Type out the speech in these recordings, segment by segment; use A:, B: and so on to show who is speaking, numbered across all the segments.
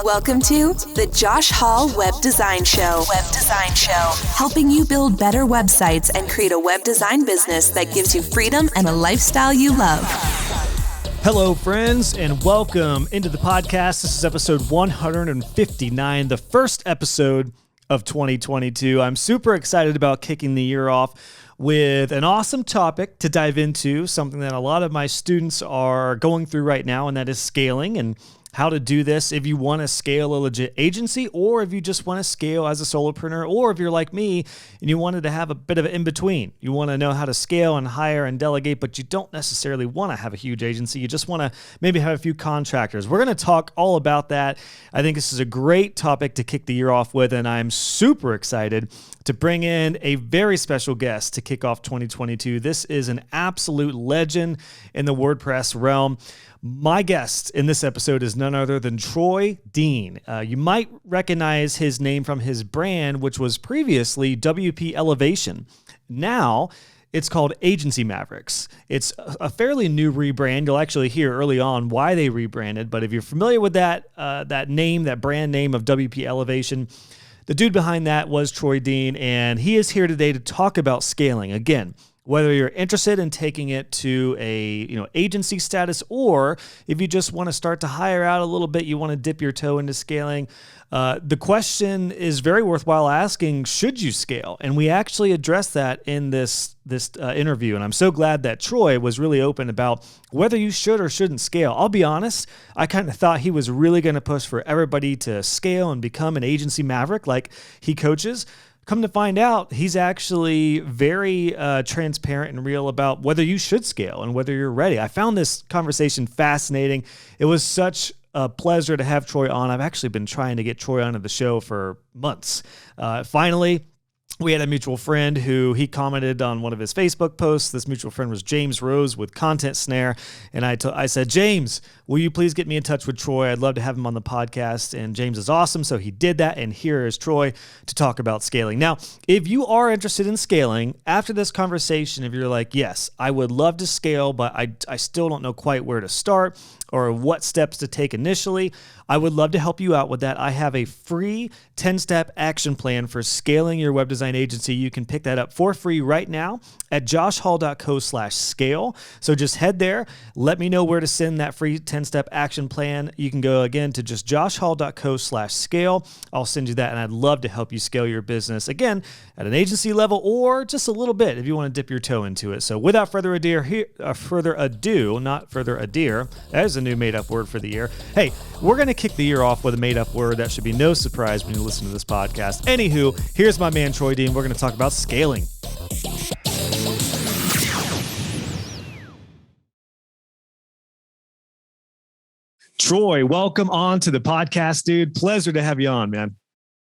A: Welcome to the Josh Hall Web Design Show. Helping you build better websites and create a web design business that gives you freedom and a lifestyle you love.
B: Hello, friends, and welcome into the podcast. This is episode 159, the first episode of 2022. I'm super excited about kicking the year off with an awesome topic to dive into, something that a lot of my students are going through right now, and that is scaling and how to do this if you want to scale a legit agency, or if you just want to scale as a solopreneur, or if you're like me and you wanted to have a bit of an in-between. You want to know how to scale and hire and delegate, but you don't necessarily want to have a huge agency. You just want to maybe have a few contractors. We're going to talk all about that. I think this is a great topic to kick the year off with, and I'm super excited to bring in a very special guest to kick off 2022. This is an absolute legend in the WordPress realm. My guest in this episode is none other than Troy Dean. You might recognize his name from his brand, which was previously WP Elevation. Now it's called Agency Mavericks. It's a fairly new rebrand. You'll actually hear early on why they rebranded. But if you're familiar with that name, that brand name of WP Elevation, the dude behind that was Troy Dean, and he is here today to talk about scaling. Again, whether you're interested in taking it to a agency status, or if you just want to start to hire out a little bit, you want to dip your toe into scaling. The question is very worthwhile asking, should you scale? And we actually addressed that in this interview. And I'm so glad that Troy was really open about whether you should or shouldn't scale. I'll be honest, I kind of thought he was really going to push for everybody to scale and become an agency maverick like he coaches. Come to find out, he's actually very transparent and real about whether you should scale and whether you're ready. I found this conversation fascinating. It was such a pleasure to have Troy on. I've actually been trying to get Troy onto the show for months. Finally, we had a mutual friend who he commented on one of his Facebook posts. This mutual friend was James Rose with Content Snare. And I said, James, will you please get me in touch with Troy? I'd love to have him on the podcast. And James is awesome. So he did that. And here is Troy to talk about scaling. Now, if you are interested in scaling after this conversation, if you're like, yes, I would love to scale, but I still don't know quite where to start or what steps to take initially, I would love to help you out with that. I have a free 10-step action plan for scaling your web design agency. You can pick that up for free right now at joshhall.co/scale. So just head there. Let me know where to send that free 10-step action plan. You can go again to just joshhall.co/scale. I'll send you that, and I'd love to help you scale your business, again, at an agency level or just a little bit if you want to dip your toe into it. So without further ado, that is a new made-up word for the year. Hey, we're going to kick the year off with a made-up word. That should be no surprise when you listen to this podcast. Anywho, here's my man, Troy Dean. We're going to talk about scaling. Troy, welcome on to the podcast, dude. Pleasure to have you on, man.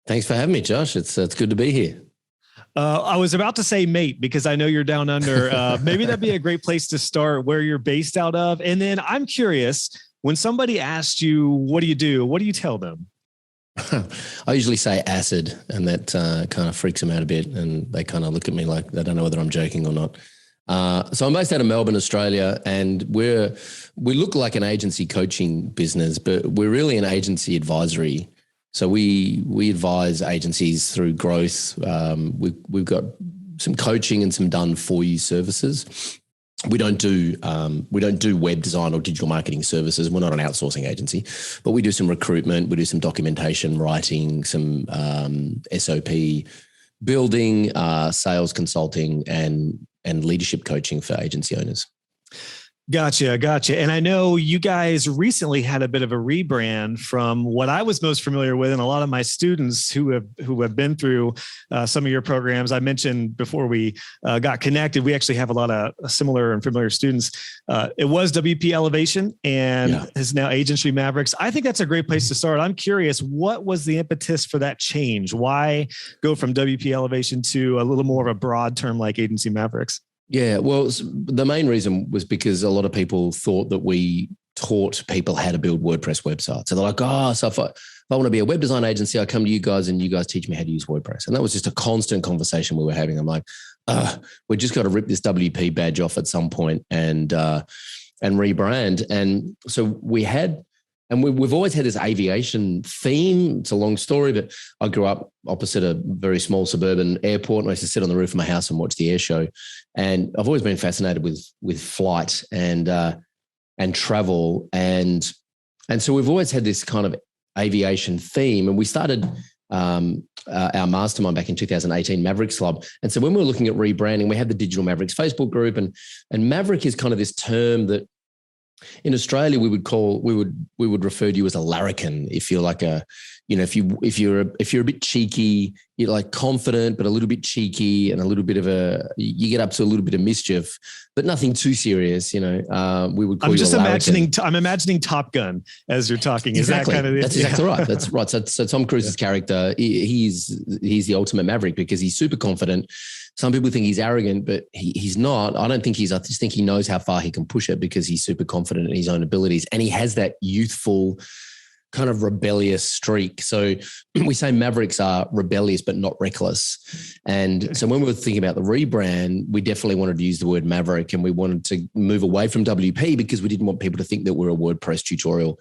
C: Thanks for having me, Josh. It's good to be here.
B: I was about to say mate, because I know you're down under. Maybe that'd be a great place to start, where you're based out of. And then I'm curious, when somebody asks you, what do you do? What do you tell them?
C: I usually say acid, and that kind of freaks them out a bit. And they kind of look at me like they don't know whether I'm joking or not. So I'm based out of Melbourne, Australia, and we look like an agency coaching business, but we're really an agency advisory. So we advise agencies through growth. We've got some coaching and some done for you services. We don't do web design or digital marketing services. We're not an outsourcing agency, but we do some recruitment. We do some documentation writing, some SOP building, sales consulting, and leadership coaching for agency owners.
B: Gotcha. And I know you guys recently had a bit of a rebrand from what I was most familiar with, and a lot of my students who have been through some of your programs. I mentioned before we got connected, we actually have a lot of similar and familiar students. It was WP Elevation and is now Agency Mavericks. I think that's a great place to start. I'm curious, what was the impetus for that change? Why go from WP Elevation to a little more of a broad term like Agency Mavericks?
C: Yeah, well, the main reason was because a lot of people thought that we taught people how to build WordPress websites. So they're like, so if I want to be a web design agency, I come to you guys and you guys teach me how to use WordPress. And that was just a constant conversation we were having. I'm like, we just got to rip this WP badge off at some point and rebrand. And so we had And we've always had this aviation theme. It's a long story, but I grew up opposite a very small suburban airport, and I used to sit on the roof of my house and watch the air show. And I've always been fascinated with flight and travel, and so we've always had this kind of aviation theme. And we started our mastermind back in 2018, Mavericks Club. And so when we were looking at rebranding, we had the Digital Mavericks Facebook group, and Maverick is kind of this term that in Australia we would refer to you as a larrikin if you're like a, you know, if you're a bit cheeky, you're like confident but a little bit cheeky, and a little bit of you get up to a little bit of mischief, but nothing too serious. You know, we would call you a larrikin.
B: I'm imagining Top Gun as you're talking.
C: Exactly.
B: Is that kind of
C: That's exactly right. That's right. So Tom Cruise's character, he's the ultimate maverick because he's super confident. Some people think he's arrogant, but he's not. I don't think I just think he knows how far he can push it because he's super confident in his own abilities. And he has that youthful kind of rebellious streak. So we say Mavericks are rebellious, but not reckless. And so when we were thinking about the rebrand, we definitely wanted to use the word Maverick, and we wanted to move away from WP because we didn't want people to think that we're a WordPress tutorial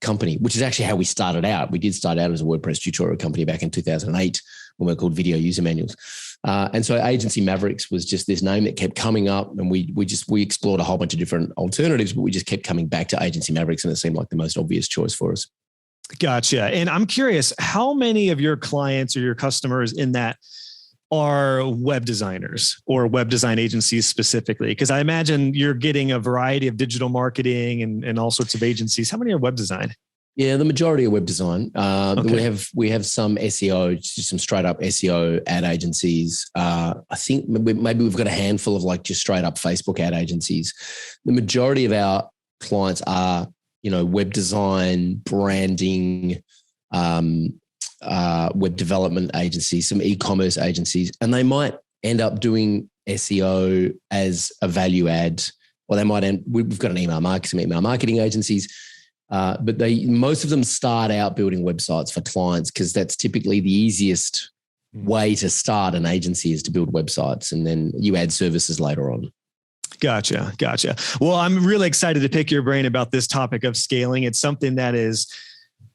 C: company, which is actually how we started out. We did start out as a WordPress tutorial company back in 2008 when we were called Video User Manuals. And so Agency Mavericks was just this name that kept coming up, and we explored a whole bunch of different alternatives, but we just kept coming back to Agency Mavericks, and it seemed like the most obvious choice for us.
B: Gotcha. And I'm curious, how many of your clients or your customers in that are web designers or web design agencies specifically? Because I imagine you're getting a variety of digital marketing and all sorts of agencies. How many are web design?
C: Yeah, the majority are web design.
B: Okay.
C: We have some SEO, just some straight up SEO ad agencies. I think maybe we've got a handful of like just straight up Facebook ad agencies. The majority of our clients are, you know, web design, branding, web development agencies, some e-commerce agencies, and they might end up doing SEO as a value add, or they might we've got some email marketing agencies. But most of them start out building websites for clients because that's typically the easiest way to start an agency is to build websites, and then you add services later on.
B: Gotcha. Well, I'm really excited to pick your brain about this topic of scaling. It's something that is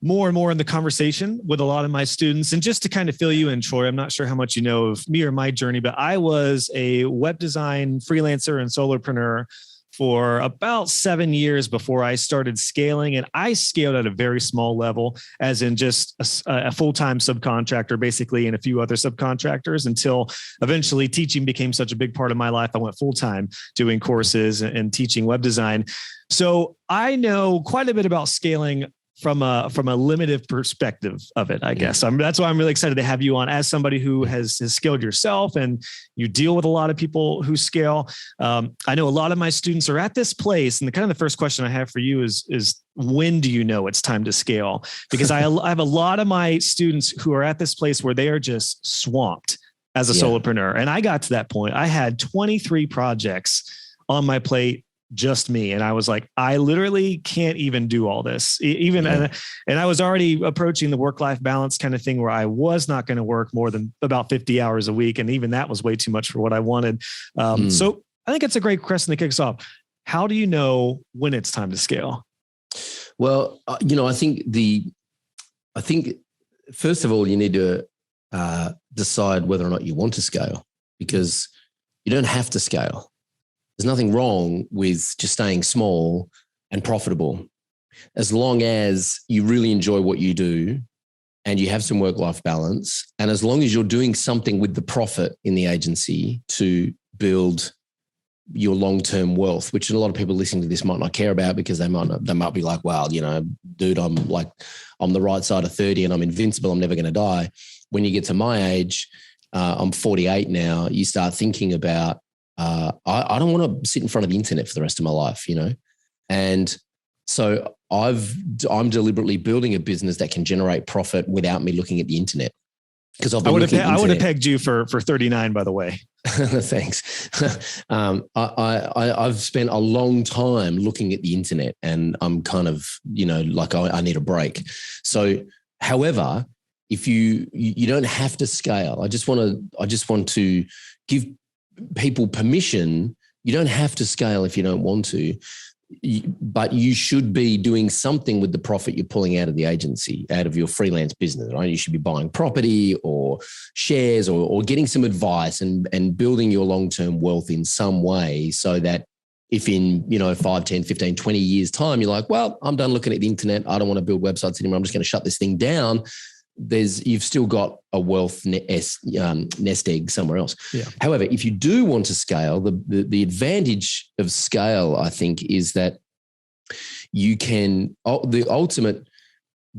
B: more and more in the conversation with a lot of my students. And just to kind of fill you in, Troy, I'm not sure how much you know of me or my journey, but I was a web design freelancer and solopreneur for about 7 years before I started scaling. And I scaled at a very small level, as in just a full-time subcontractor, basically, and a few other subcontractors, until eventually teaching became such a big part of my life. I went full-time doing courses and teaching web design. So I know quite a bit about scaling from a limited perspective of it, I guess. That's why I'm really excited to have you on as somebody who has scaled yourself, and you deal with a lot of people who scale. I know a lot of my students are at this place, and the first question I have for you is when do you know it's time to scale? Because I have a lot of my students who are at this place where they are just swamped as a solopreneur. And I got to that point. I had 23 projects on my plate, just me. And I was like, I literally can't even do all this. And I was already approaching the work-life balance kind of thing where I was not going to work more than about 50 hours a week. And even that was way too much for what I wanted. So I think it's a great question to kick us off. How do you know when it's time to scale?
C: Well, I think first of all, you need to decide whether or not you want to scale, because you don't have to scale. There's nothing wrong with just staying small and profitable, as long as you really enjoy what you do and you have some work-life balance. And as long as you're doing something with the profit in the agency to build your long-term wealth, which a lot of people listening to this might not care about, because they might be like, wow, dude, I'm the right side of 30 and I'm invincible. I'm never going to die. When you get to my age, I'm 48 now, you start thinking about, I don't want to sit in front of the internet for the rest of my life, And so I'm deliberately building a business that can generate profit without me looking at the internet. Because I would
B: have pegged you for 39, by the way.
C: Thanks. I've spent a long time looking at the internet, and I'm kind of, I need a break. So, however, if you don't have to scale, I just want to give people permission. You don't have to scale if you don't want to. but you should be doing something with the profit you're pulling out of the agency, out of your freelance business, right? You should be buying property or shares or getting some advice and building your long-term wealth in some way, so that if in, 5, 10, 15, 20 years time, you're like, well, I'm done looking at the internet. I don't want to build websites anymore. I'm just going to shut this thing down. You've still got a wealth nest egg somewhere else.
B: Yeah.
C: However, if you do want to scale, the advantage of scale, I think, is that you can, the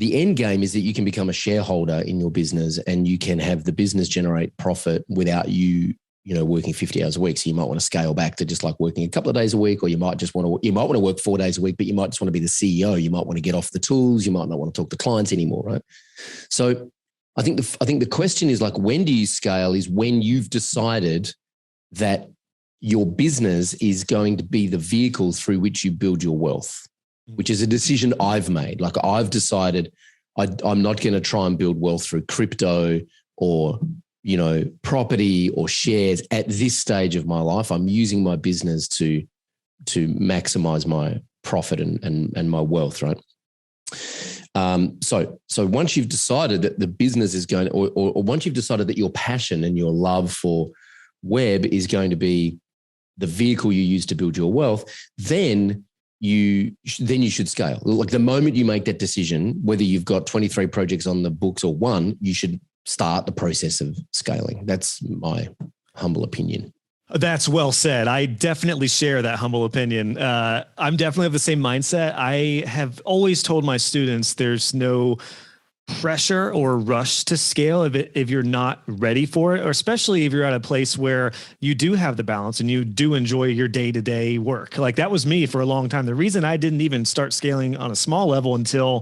C: end game is that you can become a shareholder in your business, and you can have the business generate profit without you working 50 hours a week. So you might want to scale back to just like working a couple of days a week, or you might want to work 4 days a week, but you might just want to be the CEO. You might want to get off the tools. You might not want to talk to clients anymore, right? So I think the question is like, when do you scale? Is when you've decided that your business is going to be the vehicle through which you build your wealth, which is a decision I've made. Like, I've decided I'm not going to try and build wealth through crypto or property or shares at this stage of my life. I'm using my business to maximize my profit and my wealth, right? So once you've decided that the business is going, or once you've decided that your passion and your love for web is going to be the vehicle you use to build your wealth, then you should scale. Like, the moment you make that decision, whether you've got 23 projects on the books or one, you should start the process of scaling. That's my humble opinion.
B: That's well said. I definitely share that humble opinion. I'm definitely of the same mindset. I have always told my students there's no pressure or rush to scale if you're not ready for it, or especially if you're at a place where you do have the balance and you do enjoy your day-to-day work. Like, that was me for a long time. The reason I didn't even start scaling on a small level until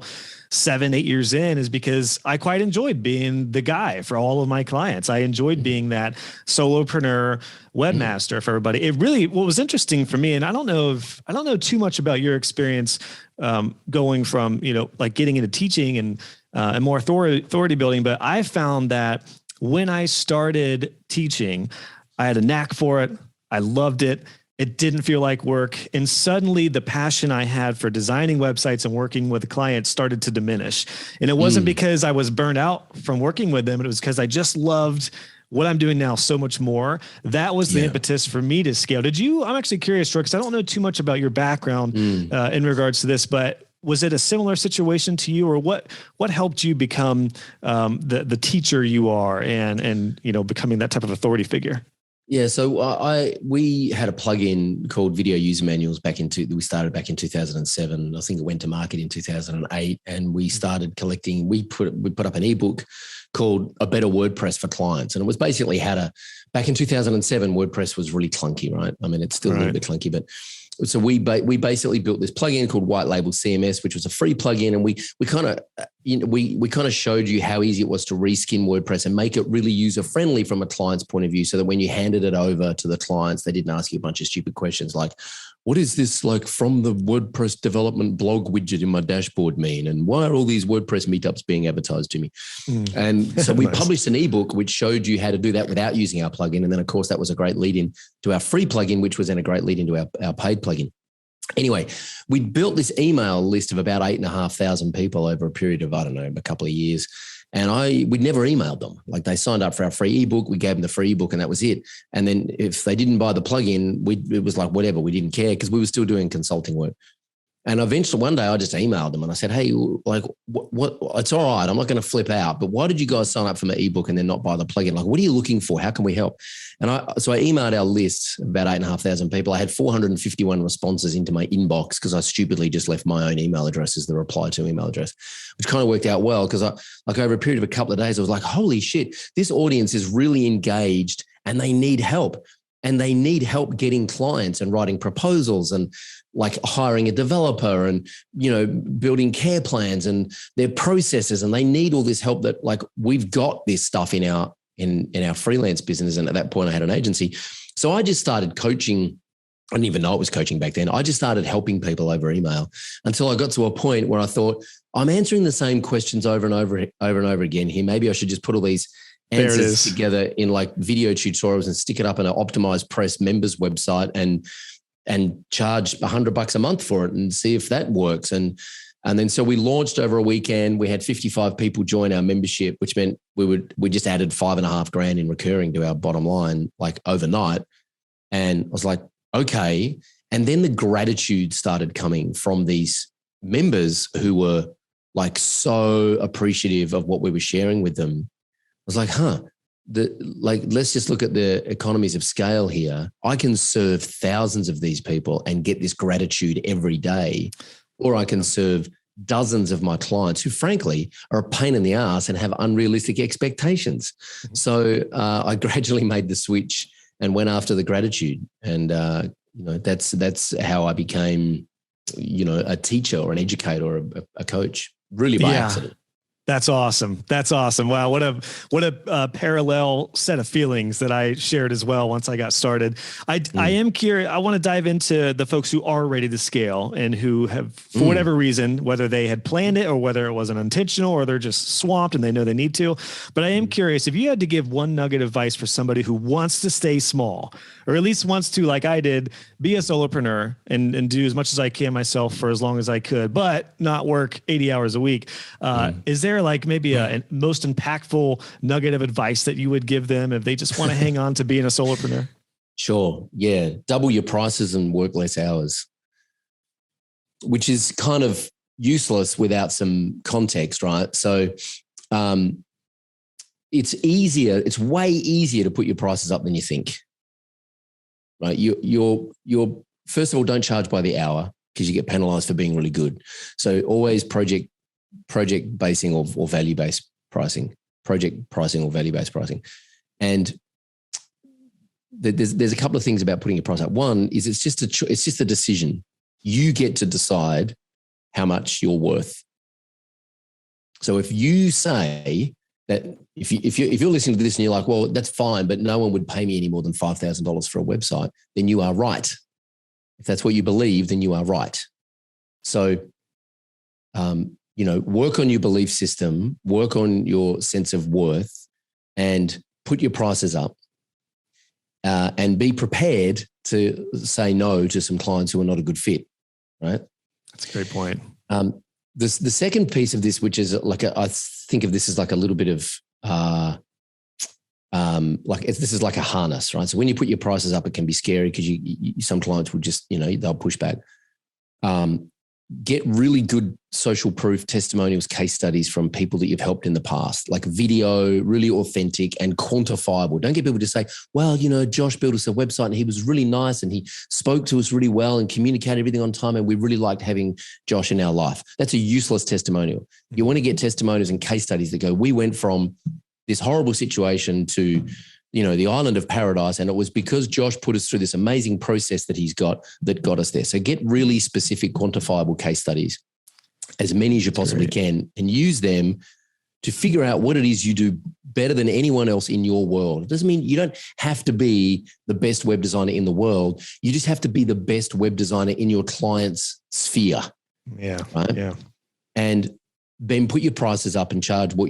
B: 7-8 years in is because I quite enjoyed being the guy for all of my clients. I enjoyed being that solopreneur webmaster for everybody. What was interesting for me, and I don't know too much about your experience going from, like getting into teaching and more authority building, but I found that when I started teaching, I had a knack for it. I loved it. It didn't feel like work. And suddenly the passion I had for designing websites and working with clients started to diminish. And it wasn't because I was burned out from working with them. It was because I just loved what I'm doing now so much more. That was the impetus for me to scale. I'm actually curious, Troy, because I don't know too much about your background in regards to this, but was it a similar situation to you, or what helped you become the teacher you are and becoming that type of authority figure?
C: Yeah, so we had a plugin called Video User Manuals we started back in 2007. I think it went to market in 2008, and we started collecting. We put up an ebook called A Better WordPress for Clients, and it was basically back in 2007, WordPress was really clunky, right? I mean, it's still a little bit clunky, but so we basically built this plugin called White Label CMS, which was a free plugin, and we kind of showed you how easy it was to reskin WordPress and make it really user friendly from a client's point of view, so that when you handed it over to the clients, they didn't ask you a bunch of stupid questions like, what is this like from the WordPress development blog widget in my dashboard mean? And why are all these WordPress meetups being advertised to me? And so we published an ebook which showed you how to do that without using our plugin. And then, of course, that was a great lead in to our free plugin, which was then a great lead into our paid plugin. Anyway, we built this email list of about 8,500 people over a period of, a couple of years. And we'd never emailed them. Like, they signed up for our free ebook. We gave them the free ebook, and that was it. And then if they didn't buy the plugin, it was like, whatever, we didn't care, because we were still doing consulting work. And eventually one day I just emailed them and I said, hey, like, what it's all right. I'm not going to flip out, but why did you guys sign up for my ebook and then not buy the plugin? Like, what are you looking for? How can we help? And so I emailed our list, about 8,500 people. I had 451 responses into my inbox because I stupidly just left my own email address as the reply to email address, which kind of worked out well, because over a period of a couple of days, I was like, holy shit, this audience is really engaged and they need help. And they need help getting clients and writing proposals and like hiring a developer and, building care plans and their processes. And they need all this help that, like, we've got this stuff in our freelance business. And at that point I had an agency. So I just started coaching. I didn't even know it was coaching back then. I just started helping people over email until I got to a point where I thought, I'm answering the same questions over and over again here. Maybe I should just put all these answers together in like video tutorials and stick it up on an optimized press members website. And and charge $100 a month for it and see if that works. And then so we launched over a weekend. We had 55 people join our membership, which meant we just added $5,500 in recurring to our bottom line, like overnight. And I was like, okay. And then the gratitude started coming from these members who were like so appreciative of what we were sharing with them. I was like, let's just look at the economies of scale here. I can serve thousands of these people and get this gratitude every day, or I can serve dozens of my clients who frankly are a pain in the ass and have unrealistic expectations. Mm-hmm. So I gradually made the switch and went after the gratitude. And, that's how I became, a teacher or an educator or a coach, really by accident.
B: That's awesome. That's awesome. Wow. What a parallel set of feelings that I shared as well once I got started. I am curious. I want to dive into the folks who are ready to scale and who have, for whatever reason, whether they had planned it or whether it wasn't intentional or they're just swamped and they know they need to. But I am curious, if you had to give one nugget of advice for somebody who wants to stay small, or at least wants to, like I did, be a solopreneur and do as much as I can myself for as long as I could, but not work 80 hours a week. Is there like maybe a most impactful nugget of advice that you would give them if they just want to hang on to being a solopreneur?
C: Sure. Yeah. Double your prices and work less hours, which is kind of useless without some context, right? So it's way easier to put your prices up than you think, right? You're first of all, don't charge by the hour because you get penalized for being really good. So always project basing or value-based pricing, project pricing or value-based pricing. And there's a couple of things about putting your price up. One is it's just a decision. You get to decide how much you're worth. So if you say that if you're listening to this and you're like, well, that's fine, but no one would pay me any more than $5,000 for a website, then you are right. If that's what you believe, then you are right. So, work on your belief system, work on your sense of worth, and put your prices up. And be prepared to say no to some clients who are not a good fit, right?
B: That's a great point.
C: The second piece of this, which is I think of this as like a little bit of this is like a harness, right? So when you put your prices up, it can be scary because some clients will just, they'll push back. Get really good social proof testimonials, case studies from people that you've helped in the past, like video, really authentic and quantifiable. Don't get people to say, well, Josh built us a website and he was really nice and he spoke to us really well and communicated everything on time and we really liked having Josh in our life. That's a useless testimonial. You want to get testimonials and case studies that go, we went from this horrible situation to the island of paradise. And it was because Josh put us through this amazing process that got us there. So get really specific, quantifiable case studies, as many as you possibly can, and use them to figure out what it is you do better than anyone else in your world. It doesn't mean you don't have to be the best web designer in the world. You just have to be the best web designer in your client's sphere.
B: Yeah.
C: Right?
B: Yeah.
C: And then put your prices up and charge what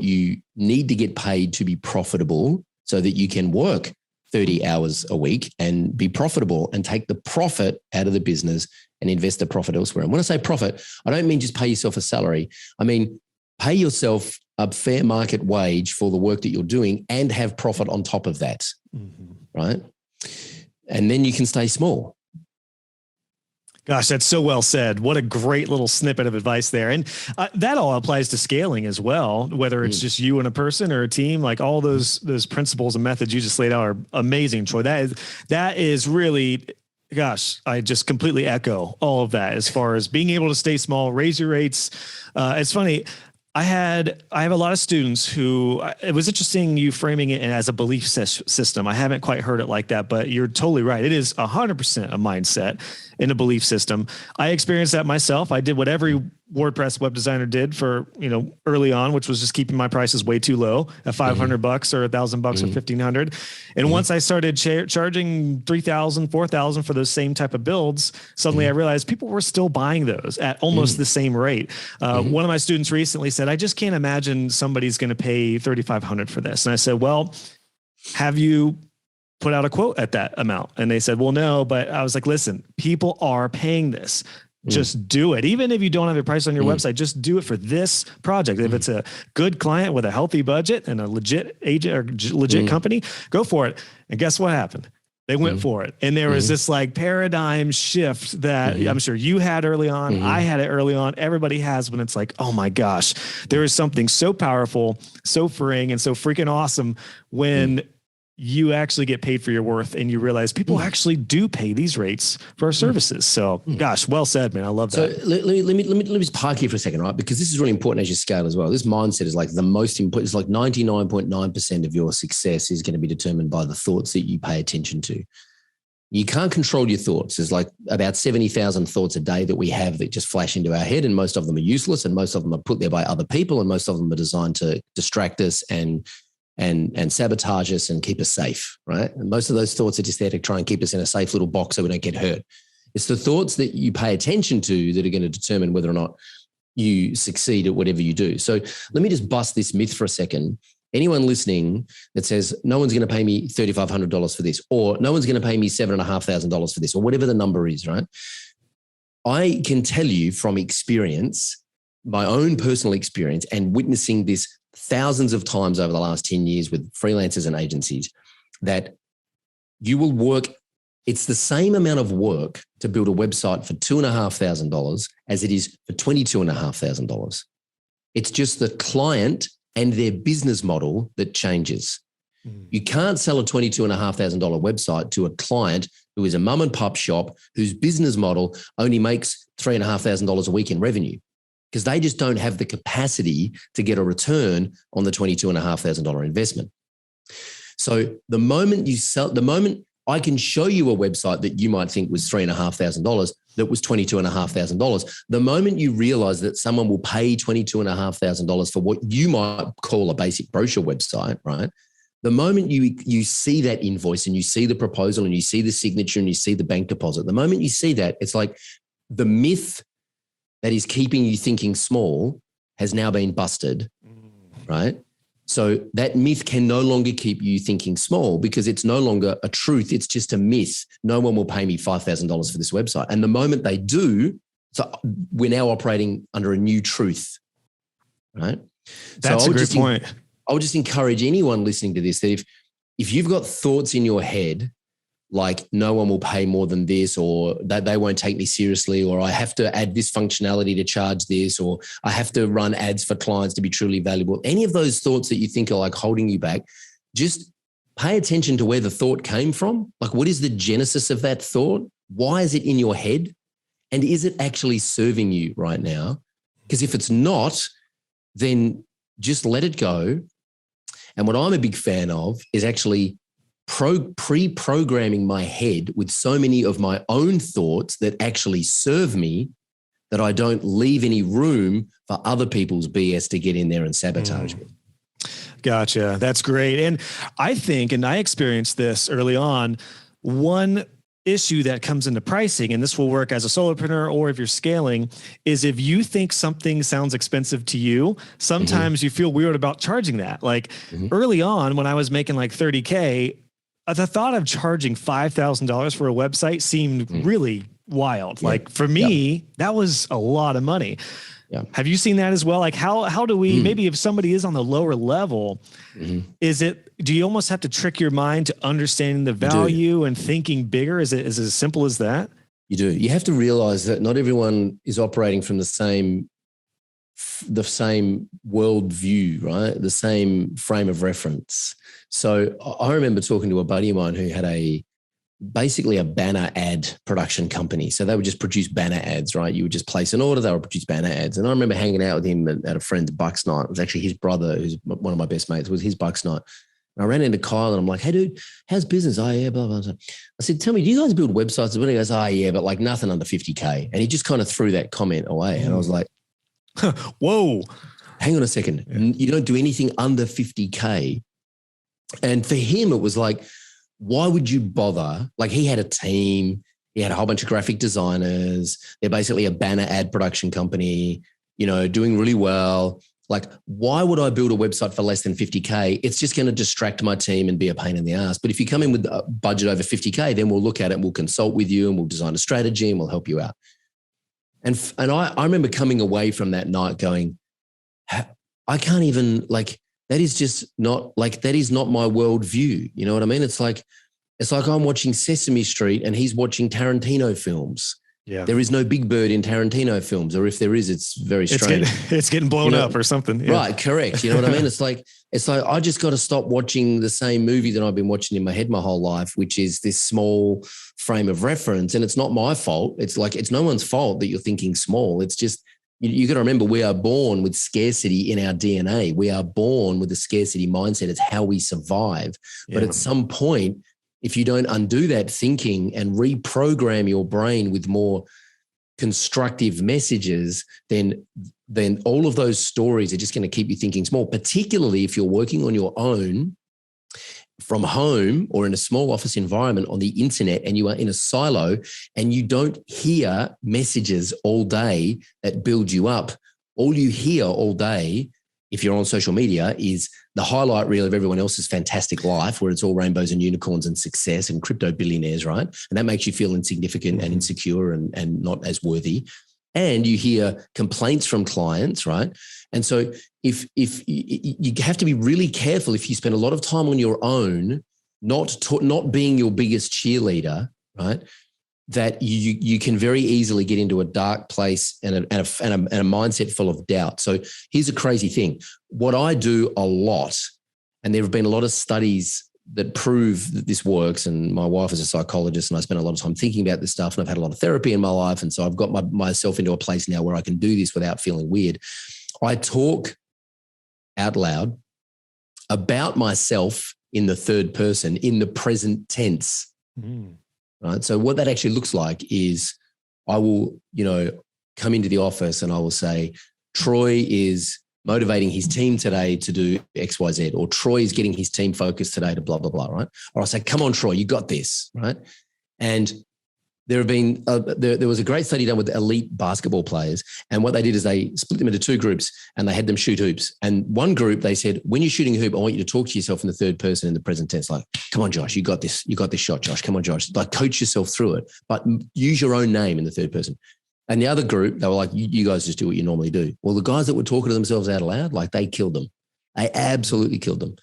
C: you need to get paid to be profitable so that you can work 30 hours a week and be profitable and take the profit out of the business and invest the profit elsewhere. And when I say profit, I don't mean just pay yourself a salary. I mean, pay yourself a fair market wage for the work that you're doing and have profit on top of that, right? And then you can stay small.
B: Gosh, that's so well said. What a great little snippet of advice there. And that all applies to scaling as well, whether it's just you and a person or a team, like all those principles and methods you just laid out are amazing, Troy. That is really, gosh, I just completely echo all of that as far as being able to stay small, raise your rates. It's funny. I have a lot of students who, it was interesting you framing it as a belief system. I haven't quite heard it like that, but you're totally right. It is 100% a mindset in a belief system. I experienced that myself. I did what every WordPress web designer did for, early on, which was just keeping my prices way too low at $500 or $1,000 or $1,500. And once I started charging $3,000, $4,000 for those same type of builds, suddenly I realized people were still buying those at almost the same rate. One of my students recently said, I just can't imagine somebody's going to pay $3,500 for this. And I said, well, have you put out a quote at that amount. And they said, well, no, but I was like, listen, people are paying this. Just do it. Even if you don't have a price on your website, just do it for this project. If it's a good client with a healthy budget and a legit agent or legit company, go for it. And guess what happened? They went for it. And there was this like paradigm shift that I'm sure you had early on. I had it early on. Everybody has, when it's like, oh my gosh, there is something so powerful, so freeing, and so freaking awesome when you actually get paid for your worth and you realize people actually do pay these rates for our services. So gosh, well said, man. I love that.
C: So let me just park here for a second, right? Because this is really important as you scale as well. This mindset is like the most important. It's like 99.9% of your success is going to be determined by the thoughts that you pay attention to. You can't control your thoughts. There's like about 70,000 thoughts a day that we have that just flash into our head, and most of them are useless, and most of them are put there by other people, and most of them are designed to distract us and sabotage us and keep us safe, right? And most of those thoughts are just there to try and keep us in a safe little box so we don't get hurt. It's the thoughts that you pay attention to that are going to determine whether or not you succeed at whatever you do. So let me just bust this myth for a second. Anyone listening that says, no one's going to pay me $3,500 for this, or no one's going to pay me $7,500 for this, or whatever the number is, right? I can tell you from experience, my own personal experience, and witnessing this thousands of times over the last 10 years with freelancers and agencies, that you will work. It's the same amount of work to build a website for $2,500 as it is for $22,500. It's just the client and their business model that changes. You can't sell a $22,500 website to a client who is a mum and pop shop whose business model only makes $3,500 a week in revenue, because they just don't have the capacity to get a return on the $22,500 investment. So the moment you sell, the moment I can show you a website that you might think was $3,500 that was $22,500, the moment you realize that someone will pay $22,500 for what you might call a basic brochure website, right? The moment you see that invoice and you see the proposal and you see the signature and you see the bank deposit, the moment you see that, it's like the myth that is keeping you thinking small has now been busted, right? So that myth can no longer keep you thinking small because it's no longer a truth. It's just a myth. No one will pay me $5,000 for this website. And the moment they do, so we're now operating under a new truth, right?
B: That's a great point.
C: I would just encourage anyone listening to this that if you've got thoughts in your head like no one will pay more than this, or that they won't take me seriously, or I have to add this functionality to charge this, or I have to run ads for clients to be truly valuable. Any of those thoughts that you think are like holding you back, just pay attention to where the thought came from. Like, what is the genesis of that thought? Why is it in your head? And is it actually serving you right now? Because if it's not, then just let it go. And what I'm a big fan of is actually pre-programming my head with so many of my own thoughts that actually serve me, that I don't leave any room for other people's BS to get in there and sabotage me.
B: Gotcha. That's great. And I think, and I experienced this early on, one issue that comes into pricing, and this will work as a solopreneur or if you're scaling, is if you think something sounds expensive to you, sometimes you feel weird about charging that. Like early on when I was making like 30K, the thought of charging $5,000 for a website seemed really wild. Yeah. Like for me, that was a lot of money. Yeah. Have you seen that as well? Like how do we, maybe if somebody is on the lower level, do you almost have to trick your mind to understanding the value and thinking bigger? Is it as simple as that?
C: You do. You have to realize that not everyone is operating from the same worldview, right? The same frame of reference. So I remember talking to a buddy of mine who had basically a banner ad production company. So they would just produce banner ads, right? You would just place an order, they would produce banner ads. And I remember hanging out with him at a friend's Bucks night. It was actually his brother, who's one of my best mates, was his Bucks night. And I ran into Kyle and I'm like, hey dude, how's business? Oh yeah, blah, blah, blah. I said, tell me, do you guys build websites? And he goes, oh yeah, but like nothing under 50K. And he just kind of threw that comment away. And I was like,
B: whoa,
C: hang on a second. Yeah. You don't do anything under 50K. And for him, it was like, why would you bother? Like he had a team, he had a whole bunch of graphic designers. They're basically a banner ad production company, you know, doing really well. Like, why would I build a website for less than 50K? It's just going to distract my team and be a pain in the ass. But if you come in with a budget over 50K, then we'll look at it and we'll consult with you and we'll design a strategy and we'll help you out. And I remember coming away from that night going, I can't even, like, that is just not, like, that is not my worldview. You know what I mean? It's like I'm watching Sesame Street and he's watching Tarantino films.
B: Yeah.
C: There is no Big Bird in Tarantino films, or if there is, it's very strange.
B: It's getting blown up or something. Yeah.
C: Right, correct. You know what I mean? It's like I just got to stop watching the same movie that I've been watching in my head my whole life, which is this small frame of reference. And it's not my fault. It's like, it's no one's fault that you're thinking small. It's just, you got to remember, we are born with scarcity in our DNA. We are born with a scarcity mindset. It's how we survive. Yeah. But at some point, if you don't undo that thinking and reprogram your brain with more constructive messages, then all of those stories are just going to keep you thinking small, particularly if you're working on your own from home or in a small office environment on the internet and you are in a silo and you don't hear messages all day that build you up. All you hear all day, if you're on social media, is the highlight reel of everyone else's fantastic life where it's all rainbows and unicorns and success and crypto billionaires, right? And that makes you feel insignificant and insecure and not as worthy. And you hear complaints from clients, right? And so if you have to be really careful if you spend a lot of time on your own, not being your biggest cheerleader, right? That you can very easily get into a dark place and a mindset full of doubt. So here's a crazy thing. What I do a lot, and there have been a lot of studies that prove that this works, and my wife is a psychologist and I spend a lot of time thinking about this stuff, and I've had a lot of therapy in my life. And so I've got myself into a place now where I can do this without feeling weird. I talk out loud about myself in the third person, in the present tense. Right. So what that actually looks like is I will, come into the office and I will say, Troy is motivating his team today to do X, Y, Z, or Troy is getting his team focused today to blah, blah, blah. Right. Or I'll say, come on, Troy, you got this. Right. And there have been, there was a great study done with elite basketball players. And what they did is they split them into two groups and they had them shoot hoops. And one group, they said, when you're shooting a hoop, I want you to talk to yourself in the third person in the present tense. Like, come on, Josh, you got this. You got this shot, Josh. Come on, Josh. Like, coach yourself through it, but use your own name in the third person. And the other group, they were like, you guys just do what you normally do. Well, the guys that were talking to themselves out loud, like, they killed them. They absolutely killed them.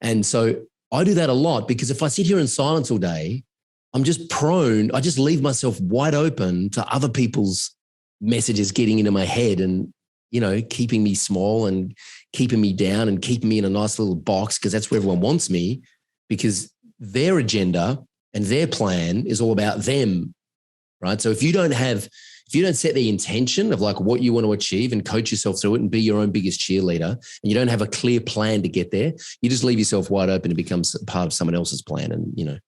C: And so I do that a lot because if I sit here in silence all day, I'm just prone, I just leave myself wide open to other people's messages getting into my head and, keeping me small and keeping me down and keeping me in a nice little box because that's where everyone wants me, because their agenda and their plan is all about them, right? So if you don't set the intention of like what you want to achieve and coach yourself through it and be your own biggest cheerleader, and you don't have a clear plan to get there, you just leave yourself wide open to become part of someone else's plan. And,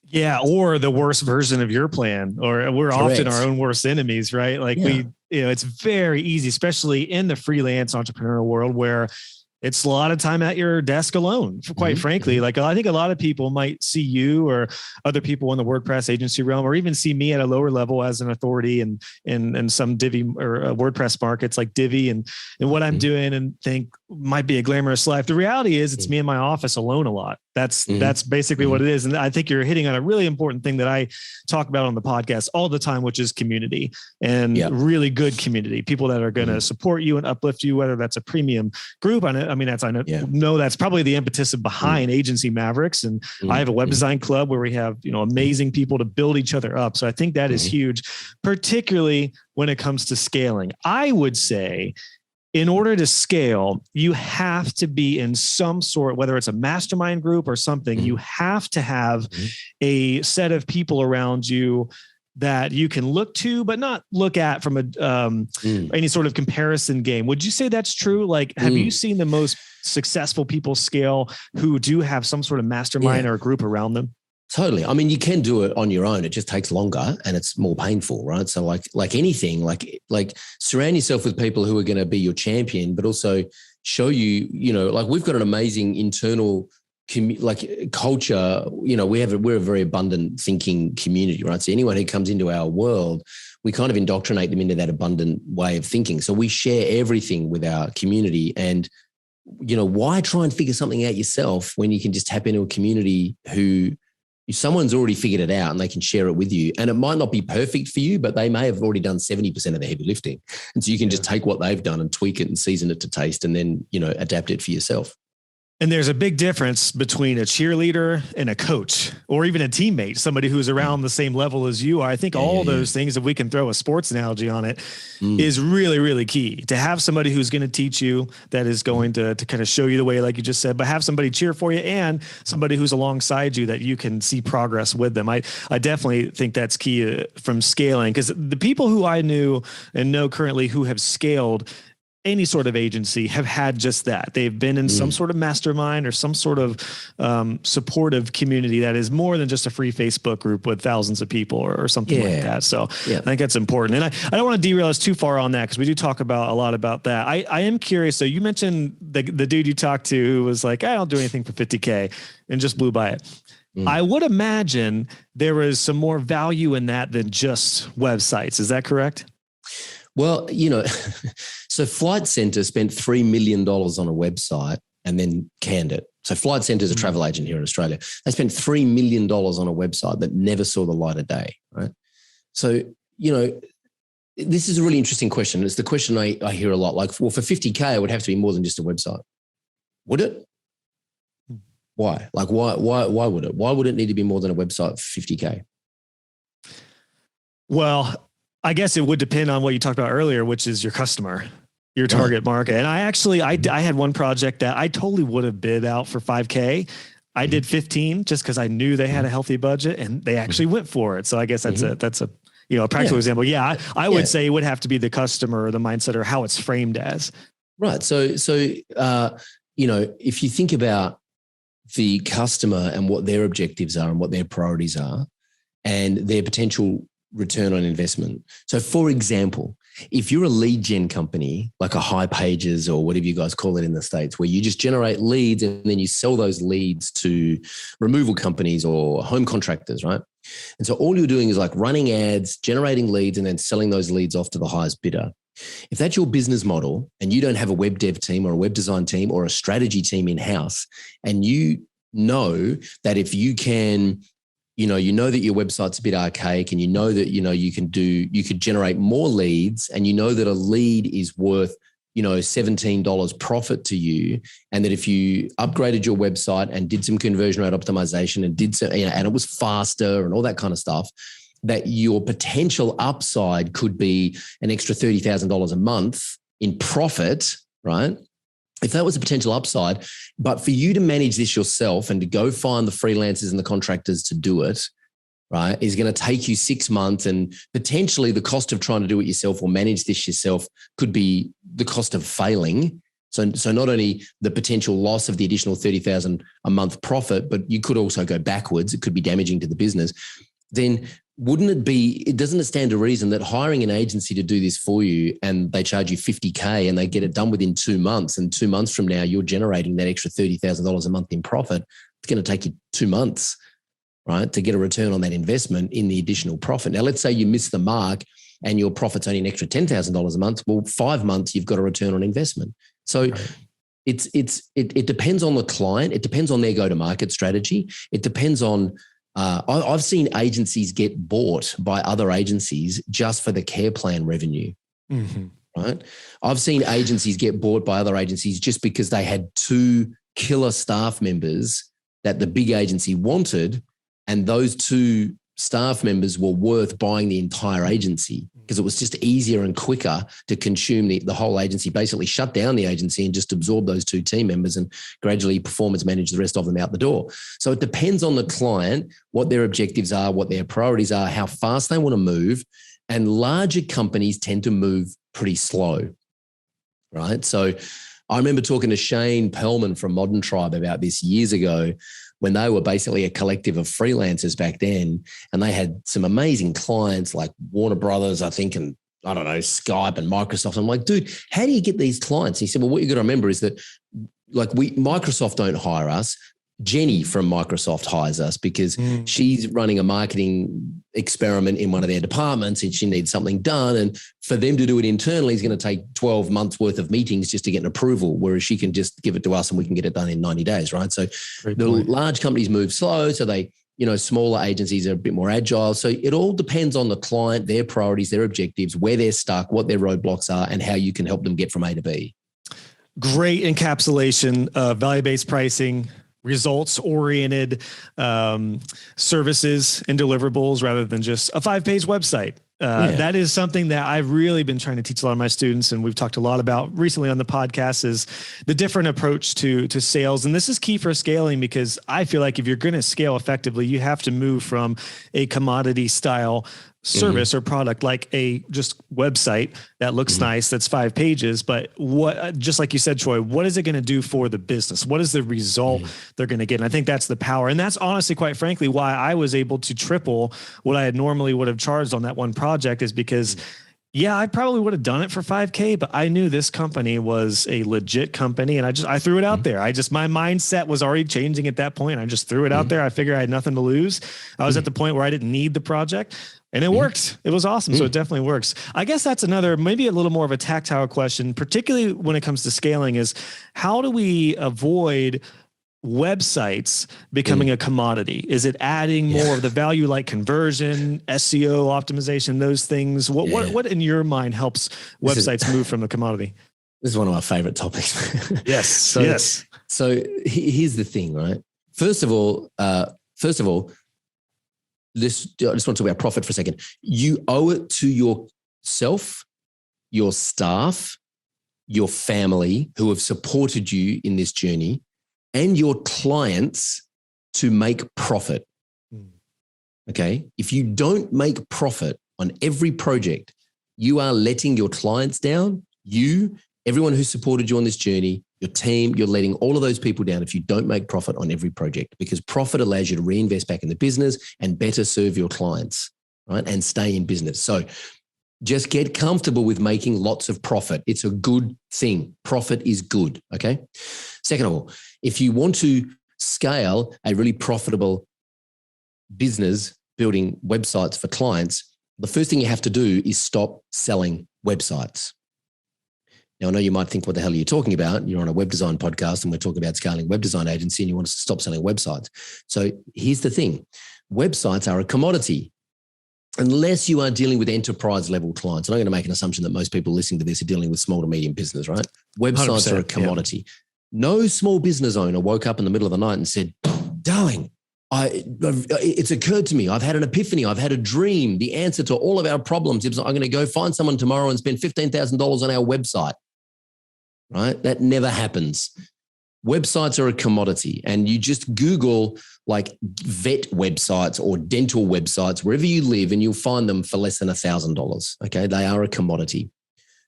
B: yeah, or the worst version of your plan, or we're
C: Correct.
B: often our own worst enemies, right? Like it's very easy, especially in the freelance entrepreneurial world where it's a lot of time at your desk alone, quite frankly. Like, I think a lot of people might see you or other people in the WordPress agency realm, or even see me at a lower level as an authority in some Divi or WordPress markets like Divi and what I'm doing, and think might be a glamorous life. The reality is it's me in my office alone a lot. That's basically what it is. And I think you're hitting on a really important thing that I talk about on the podcast all the time, which is community, and really good community, people that are going to support you and uplift you, whether that's a premium group. I know that's probably the impetus behind Agency Mavericks. And I have a web design club where we have, amazing people to build each other up. So I think that is huge, particularly when it comes to scaling. I would say, in order to scale, you have to be in some sort, whether it's a mastermind group or something, you have to have a set of people around you that you can look to, but not look at from any sort of comparison game. Would you say that's true? Like, have you seen the most successful people scale who do have some sort of mastermind or a group around them?
C: Totally. I mean, you can do it on your own. It just takes longer and it's more painful, right? So like anything, like surround yourself with people who are going to be your champion, but also show you, like we've got an amazing internal culture. We're a very abundant thinking community, right? So anyone who comes into our world, we kind of indoctrinate them into that abundant way of thinking. So we share everything with our community. And, why try and figure something out yourself when you can just tap into a community who someone's already figured it out and they can share it with you. And it might not be perfect for you, but they may have already done 70% of the heavy lifting. And so you can just take what they've done and tweak it and season it to taste and then, adapt it for yourself.
B: And there's a big difference between a cheerleader and a coach, or even a teammate, somebody who's around the same level as you are. I think all those things, if we can throw a sports analogy on it, is really, really key to have somebody who's going to teach you, that is going to kind of show you the way, like you just said, but have somebody cheer for you and somebody who's alongside you that you can see progress with them. I definitely think that's key from scaling, because the people who I knew and know currently who have scaled any sort of agency have had just that. They've been in some sort of mastermind or some sort of supportive community that is more than just a free Facebook group with thousands of people or something like that. So I think that's important. And I don't want to derail us too far on that, because we do talk about a lot about that. I am curious. So you mentioned the dude you talked to who was like, I don't do anything for 50K and just blew by it. I would imagine there is some more value in that than just websites. Is that correct?
C: Well, so Flight Centre spent $3 million on a website and then canned it. So Flight Centre is a travel agent here in Australia. They spent $3 million on a website that never saw the light of day, right? So, this is a really interesting question. It's the question I hear a lot. Like, well, for 50K, it would have to be more than just a website. Would it? Why? Like, why would it? Why would it need to be more than a website for 50K?
B: Well, I guess it would depend on what you talked about earlier, which is your customer, your target market. And I had one project that I totally would have bid out for 5K. I did 15 just because I knew they had a healthy budget and they actually went for it. So I guess that's a practical example. Yeah. I would say it would have to be the customer or the mindset or how it's framed as.
C: Right. So if you think about the customer and what their objectives are and what their priorities are and their potential return on investment. So for example, if you're a lead gen company, like a High Pages or whatever you guys call it in the States, where you just generate leads and then you sell those leads to removal companies or home contractors, right? And so all you're doing is like running ads, generating leads, and then selling those leads off to the highest bidder. If that's your business model and you don't have a web dev team or a web design team or a strategy team in-house, and you know that if you can you know that your website's a bit archaic and you know that, you could generate more leads and you know that a lead is worth, $17 profit to you. And that if you upgraded your website and did some conversion rate optimization and did some, and it was faster and all that kind of stuff, that your potential upside could be an extra $30,000 a month in profit, right? If that was a potential upside, but for you to manage this yourself and to go find the freelancers and the contractors to do it, right, is going to take you 6 months, and potentially the cost of trying to do it yourself or manage this yourself could be the cost of failing. So not only the potential loss of the additional $30,000 a month profit, but you could also go backwards. It could be damaging to the business. Then doesn't it stand to reason that hiring an agency to do this for you and they charge you 50K and they get it done within 2 months, and 2 months from now, you're generating that extra $30,000 a month in profit. It's going to take you 2 months, right, to get a return on that investment in the additional profit. Now, let's say you miss the mark and your profit's only an extra $10,000 a month. Well, 5 months, you've got a return on investment. So it depends on the client. It depends on their go-to-market strategy. It depends on I've seen agencies get bought by other agencies just for the care plan revenue, right? I've seen agencies get bought by other agencies just because they had 2 killer staff members that the big agency wanted, and those 2 staff members were worth buying the entire agency because it was just easier and quicker to consume the whole agency, basically shut down the agency and just absorb those 2 team members and gradually performance manage the rest of them out the door. So it depends on the client, what their objectives are, what their priorities are, how fast they want to move. And larger companies tend to move pretty slow, right? So I remember talking to Shane Perlman from Modern Tribe about this years ago, when they were basically a collective of freelancers back then, and they had some amazing clients like Warner Brothers, I think, and I don't know, Skype and Microsoft. I'm like, dude, how do you get these clients? He said, well, what you got to remember is that Microsoft don't hire us. Jenny from Microsoft hires us because she's running a marketing experiment in one of their departments and she needs something done. And for them to do it internally is going to take 12 months worth of meetings just to get an approval, whereas she can just give it to us and we can get it done in 90 days, right? So large companies move slow. So they, smaller agencies are a bit more agile. So it all depends on the client, their priorities, their objectives, where they're stuck, what their roadblocks are, and how you can help them get from A to B.
B: Great encapsulation of value-based pricing, results-oriented services and deliverables rather than just a 5-page website. That is something that I've really been trying to teach a lot of my students, and we've talked a lot about recently on the podcast, is the different approach to sales. And this is key for scaling, because I feel like if you're going to scale effectively, you have to move from a commodity style service or product, like a just website that looks nice, that's 5 pages. But what, just like you said, Troy, what is it going to do for the business? What is the result they're going to get? And I think that's the power. And that's honestly, quite frankly, why I was able to triple what I had normally would have charged on that one project, is because I probably would have done it for $5,000, but I knew this company was a legit company. And I threw it out there. My mindset was already changing at that point. I just threw it out there. I figured I had nothing to lose. I was at the point where I didn't need the project. And it worked. It was awesome. So it definitely works. I guess that's another, maybe a little more of a tactile question, particularly when it comes to scaling, is how do we avoid websites becoming a commodity? Is it adding more of the value, like conversion, SEO optimization, those things? What in your mind helps websites move from a commodity?
C: This is one of my favorite topics.
B: Yes.
C: So here's the thing, right? First of all, I just want to talk about profit for a second. You owe it to yourself, your staff, your family who have supported you in this journey, and your clients to make profit. Okay. If you don't make profit on every project, you are letting your clients down, everyone who supported you on this journey, your team, you're letting all of those people down if you don't make profit on every project, because profit allows you to reinvest back in the business and better serve your clients, right? And stay in business. So just get comfortable with making lots of profit. It's a good thing. Profit is good, okay? Second of all, if you want to scale a really profitable business building websites for clients, the first thing you have to do is stop selling websites. Now, I know you might think, what the hell are you talking about? You're on a web design podcast and we're talking about scaling web design agency and you want to stop selling websites. So here's the thing. Websites are a commodity. Unless you are dealing with enterprise level clients, and I'm going to make an assumption that most people listening to this are dealing with small to medium business, right? Websites are a commodity. Yeah. No small business owner woke up in the middle of the night and said, darling, it's occurred to me. I've had an epiphany. I've had a dream. The answer to all of our problems is I'm going to go find someone tomorrow and spend $15,000 on our website, right? That never happens. Websites are a commodity, and you just Google like vet websites or dental websites wherever you live, and you'll find them for less than $1,000. Okay. They are a commodity.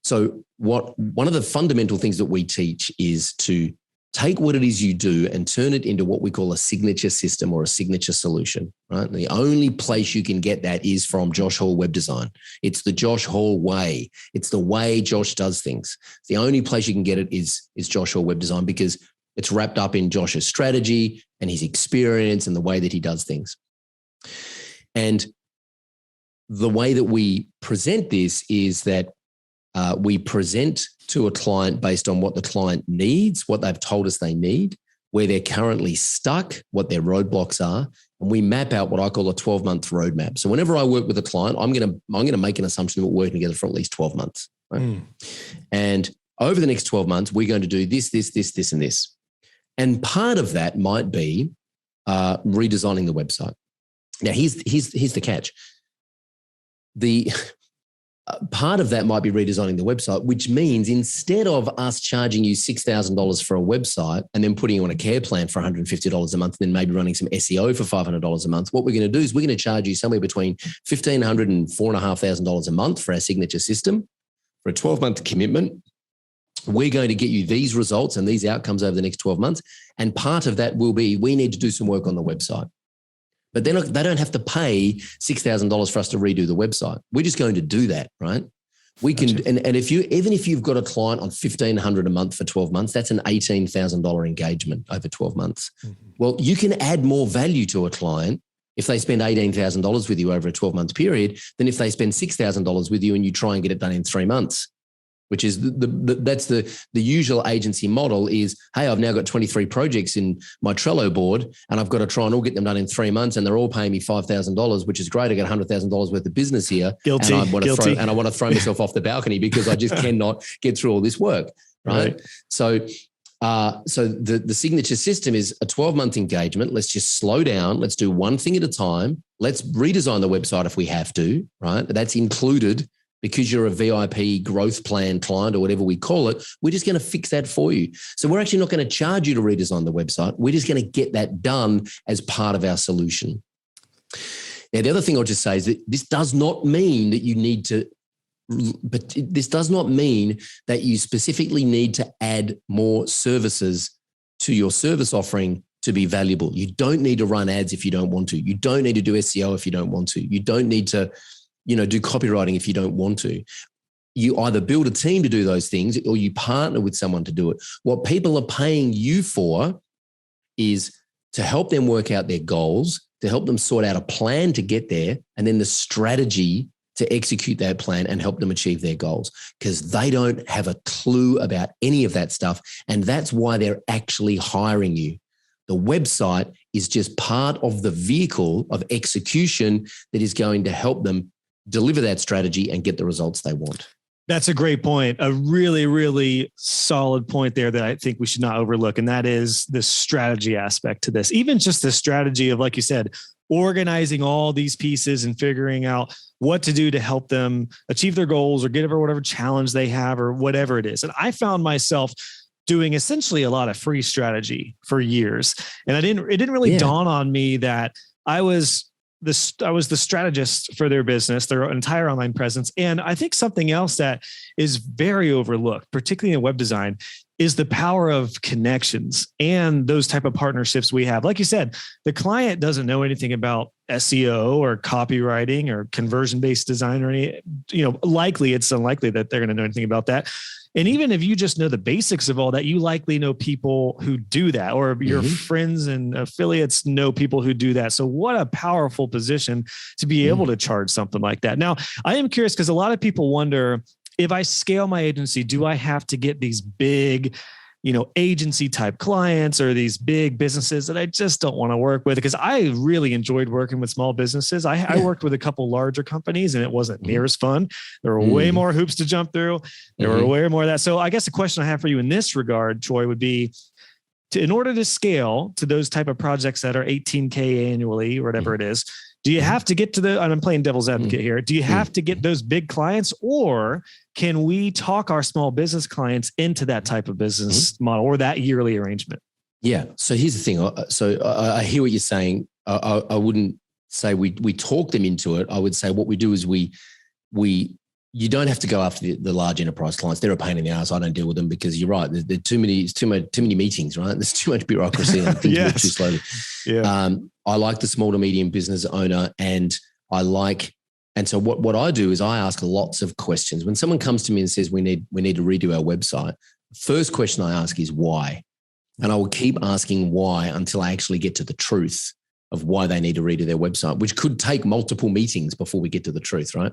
C: So one of the fundamental things that we teach is to take what it is you do and turn it into what we call a signature system or a signature solution, right? And the only place you can get that is from Josh Hall Web Design. It's the Josh Hall way. It's the way Josh does things. The only place you can get it is Josh Hall Web Design, because it's wrapped up in Josh's strategy and his experience and the way that he does things. And the way that we present this is that we present to a client based on what the client needs, what they've told us they need, where they're currently stuck, what their roadblocks are, and we map out what I call a 12-month roadmap. So whenever I work with a client, I'm going to make an assumption that we're working together for at least 12 months. Right? And over the next 12 months, we're going to do this, and this. And part of that might be redesigning the website. Now, here's the catch. The part of that might be redesigning the website, which means instead of us charging you $6,000 for a website and then putting you on a care plan for $150 a month, then maybe running some SEO for $500 a month, what we're going to do is we're going to charge you somewhere between $1,500 and $4,500 a month for our signature system for a 12-month commitment. We're going to get you these results and these outcomes over the next 12 months. And part of that will be, we need to do some work on the website. But they don't have to pay $6,000 for us to redo the website. We're just going to do that, right? We can, and if even if you've got a client on $1,500 a month for 12 months, that's an $18,000 engagement over 12 months. Mm-hmm. Well, you can add more value to a client if they spend $18,000 with you over a 12-month period than if they spend $6,000 with you and you try and get it done in 3 months. Which is that's the usual agency model is, hey, I've now got 23 projects in my Trello board and I've got to try and all get them done in 3 months and they're all paying me $5,000, which is great. I get $100,000 worth of business here.
B: Guilty.
C: And I want to throw myself off the balcony because I just cannot get through all this work. Right. So the signature system is a 12-month engagement. Let's just slow down. Let's do one thing at a time. Let's redesign the website if we have to, right? That's included. Because you're a VIP growth plan client or whatever we call it, we're just going to fix that for you. So we're actually not going to charge you to redesign the website. We're just going to get that done as part of our solution. Now, the other thing I'll just say is that this does not mean that this does not mean that you specifically need to add more services to your service offering to be valuable. You don't need to run ads if you don't want to. You don't need to do SEO if you don't want to. You don't need to do copywriting if you don't want to. You either build a team to do those things or you partner with someone to do it. What people are paying you for is to help them work out their goals, to help them sort out a plan to get there, and then the strategy to execute that plan and help them achieve their goals, because they don't have a clue about any of that stuff. And that's why they're actually hiring you. The website is just part of the vehicle of execution that is going to help them deliver that strategy and get the results they want.
B: That's a great point. A really, really solid point there that I think we should not overlook. And that is the strategy aspect to this. Even just the strategy of, like you said, organizing all these pieces and figuring out what to do to help them achieve their goals or get over whatever challenge they have or whatever it is. And I found myself doing essentially a lot of free strategy for years. And it didn't really dawn on me that I was the strategist for their business, their entire online presence. And I think something else that is very overlooked, particularly in web design, is the power of connections and those type of partnerships we have. Like you said, the client doesn't know anything about SEO or copywriting or conversion-based design or any, it's unlikely that they're going to know anything about that. And even if you just know the basics of all that, you likely know people who do that, or your friends and affiliates know people who do that. So what a powerful position to be able to charge something like that. Now, I am curious because a lot of people wonder, if I scale my agency, do I have to get these big, agency type clients or these big businesses that I just don't want to work with? Because I really enjoyed working with small businesses. I worked with a couple larger companies and it wasn't near as fun. There were way more hoops to jump through. There were way more of that. So I guess the question I have for you in this regard, Troy, would be, in order to scale to those type of projects that are 18K annually or whatever it is, do you have to get to and I'm playing devil's advocate here. Do you have to get those big clients, or can we talk our small business clients into that type of business model or that yearly arrangement? Yeah.
C: So here's the thing. So I hear what you're saying. I wouldn't say we talk them into it. I would say what we do is you don't have to go after the large enterprise clients. They're a pain in the ass. I don't deal with them because you're right. There's too many meetings, right? There's too much bureaucracy and things move too slowly. Yeah. I like the small to medium business owner, and so what I do is I ask lots of questions. When someone comes to me and says we need to redo our website, the first question I ask is why, and I will keep asking why until I actually get to the truth of why they need to redo their website, which could take multiple meetings before we get to the truth, right?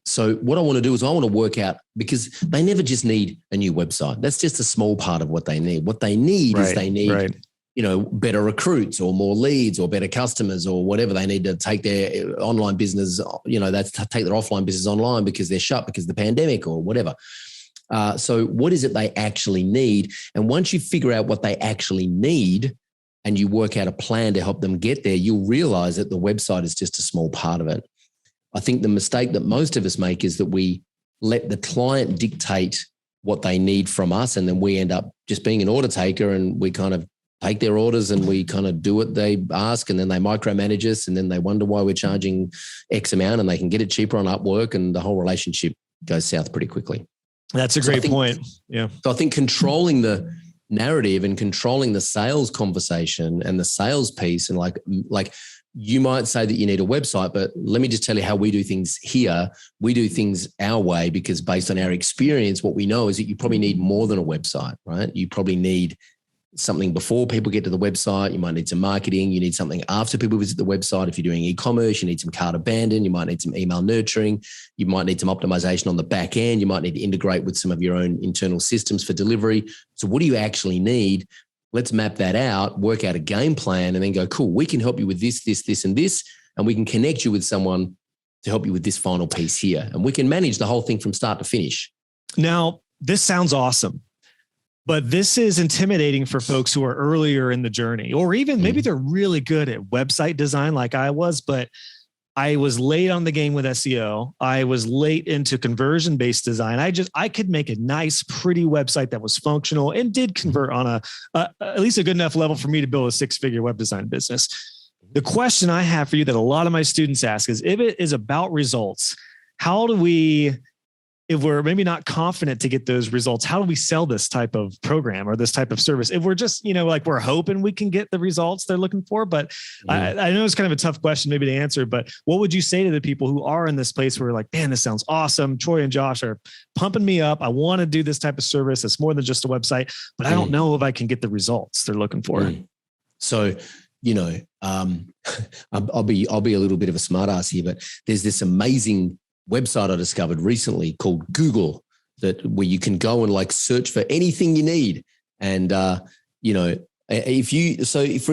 C: So what I want to do is I want to work out, because they never just need a new website. That's just a small part of what they need. What they need is they need, better recruits or more leads or better customers or whatever. They need to take their online business, that's to take their offline business online because they're shut because of the pandemic or whatever. So what is it they actually need? And once you figure out what they actually need and you work out a plan to help them get there, you'll realize that the website is just a small part of it. I think the mistake that most of us make is that we let the client dictate what they need from us, and then we end up just being an order taker, and we kind of take their orders and we kind of do what they ask, and then they micromanage us, and then they wonder why we're charging X amount and they can get it cheaper on Upwork, and the whole relationship goes south pretty quickly.
B: That's a great point. Yeah.
C: So I think controlling the narrative and controlling the sales conversation and the sales piece, and like you might say that you need a website, but let me just tell you how we do things here. We do things our way because based on our experience, what we know is that you probably need more than a website, right? You probably need something before people get to the website. You might need some marketing. You need something after people visit the website. If you're doing e-commerce, you need some cart abandon. You might need some email nurturing. You might need some optimization on the back end. You might need to integrate with some of your own internal systems for delivery. So what do you actually need? Let's map that out, work out a game plan, and then go, cool, we can help you with this, this, this, and this. And we can connect you with someone to help you with this final piece here. And we can manage the whole thing from start to finish.
B: Now, this sounds awesome, but this is intimidating for folks who are earlier in the journey, or even maybe they're really good at website design like I was, but I was late on the game with SEO. I was late into conversion-based design. I could make a nice, pretty website that was functional and did convert on at least a good enough level for me to build a 6-figure web design business. The question I have for you that a lot of my students ask is, if it is about results, how do we, if we're maybe not confident to get those results, how do we sell this type of program or this type of service? If we're just, like we're hoping we can get the results they're looking for, but I know it's kind of a tough question maybe to answer, but what would you say to the people who are in this place where like, man, this sounds awesome. Troy and Josh are pumping me up. I want to do this type of service. It's more than just a website, but I don't know if I can get the results they're looking for.
C: So, I'll be a little bit of a smart ass here, but there's this amazing website I discovered recently called Google where you can go and like search for anything you need. And, for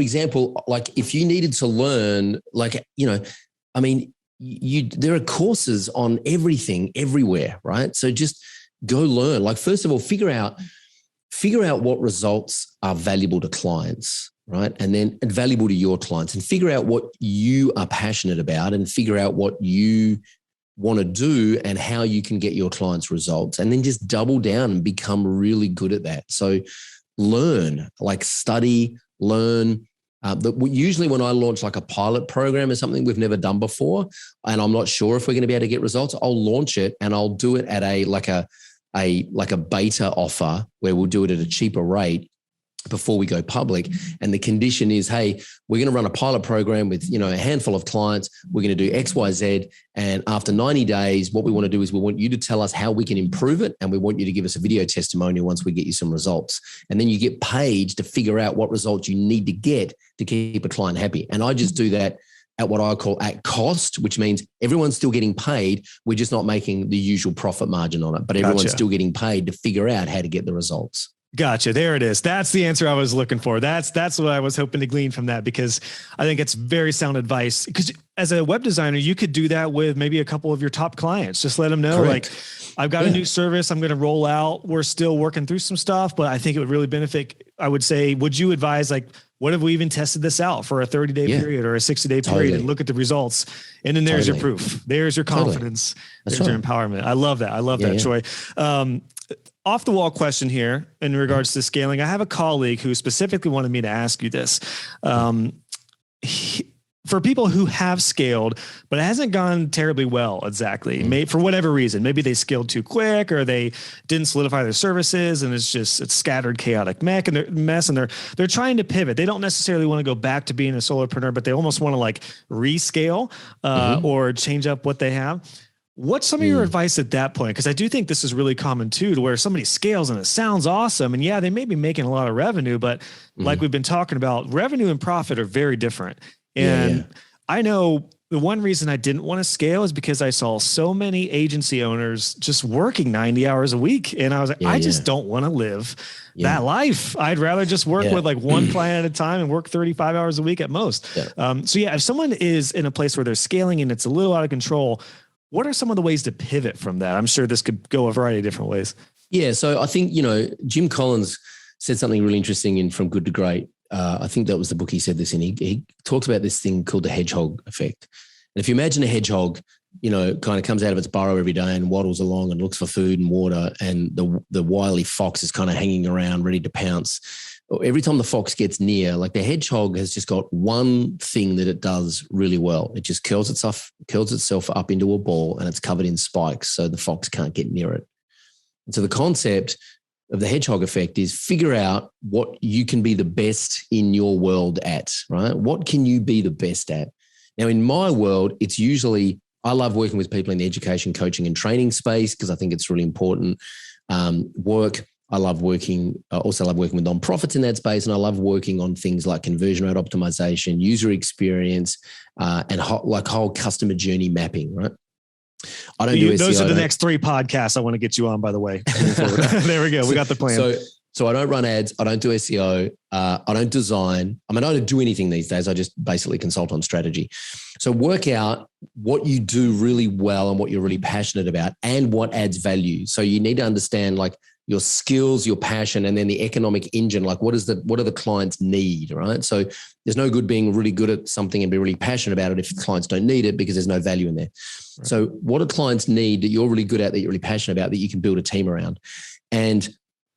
C: example, like if you needed to learn, there are courses on everything everywhere, right? So just go learn. Like, first of all, figure out what results are valuable to clients, right? And then valuable to your clients, and figure out what you are passionate about and figure out what you want to do and how you can get your clients results, and then just double down and become really good at that. So learn, like study, learn. Usually when I launch like a pilot program or something we've never done before, and I'm not sure if we're going to be able to get results, I'll launch it and I'll do it at a beta offer where we'll do it at a cheaper rate before we go public. And the condition is, hey, we're going to run a pilot program with, a handful of clients. We're going to do X, Y, Z. And after 90 days, what we want to do is we want you to tell us how we can improve it. And we want you to give us a video testimonial once we get you some results. And then you get paid to figure out what results you need to get to keep a client happy. And I just do that at what I call at cost, which means everyone's still getting paid. We're just not making the usual profit margin on it, but everyone's still getting paid to figure out how to get the results.
B: Gotcha. There it is. That's the answer I was looking for. That's what I was hoping to glean from that, because I think it's very sound advice. Because as a web designer, you could do that with maybe a couple of your top clients. Just let them know, like, I've got a new service I'm going to roll out. We're still working through some stuff, but I think it would really benefit. I would say, would you advise, like, what if we even tested this out for a 30-day period or a 60-day period and look at the results? And then there's your proof. There's your confidence. There's your empowerment. I love that. I love that, Troy. Off the wall question here in regards to scaling. I have a colleague who specifically wanted me to ask you this. For people who have scaled, but it hasn't gone terribly well exactly, maybe for whatever reason, maybe they scaled too quick or they didn't solidify their services and it's scattered, chaotic mess, and they're trying to pivot. They don't necessarily want to go back to being a solopreneur, but they almost want to like rescale or change up what they have. What's some of your advice at that point? Because I do think this is really common too, to where somebody scales and it sounds awesome. And yeah, they may be making a lot of revenue, but like we've been talking about, revenue and profit are very different. And I know the one reason I didn't want to scale is because I saw so many agency owners just working 90 hours a week. And I was like, I just don't want to live that life. I'd rather just work with like one client at a time and work 35 hours a week at most. If someone is in a place where they're scaling and it's a little out of control, what are some of the ways to pivot from that? I'm sure this could go a variety of different ways. Yeah.
C: So I think, Jim Collins said something really interesting in From Good to Great. I think that was the book he said this in. He talks about this thing called the hedgehog effect. And if you imagine a hedgehog, kind of comes out of its burrow every day and waddles along and looks for food and water, and the wily fox is kind of hanging around ready to pounce. Every time the fox gets near, like the hedgehog has just got one thing that it does really well. It just curls itself up into a ball and it's covered in spikes so the fox can't get near it. And so the concept of the hedgehog effect is figure out what you can be the best in your world at, right? What can you be the best at? Now, in my world, it's usually, I love working with people in the education, coaching, and training space because I think it's really important. I love working, I also love working with nonprofits in that space. And I love working on things like conversion rate optimization, user experience, and whole customer journey mapping, right? I don't do SEO.
B: Those are the next 3 podcasts I want to get you on, by the way. There we go. We got the plan.
C: So I don't run ads. I don't do SEO. I don't design. I mean, I don't do anything these days. I just basically consult on strategy. So work out what you do really well and what you're really passionate about and what adds value. So you need to understand like your skills, your passion, and then the economic engine. Like what do the clients need, right? So there's no good being really good at something and be really passionate about it if clients don't need it because there's no value in there. Right. So what do clients need that you're really good at, that you're really passionate about, that you can build a team around? And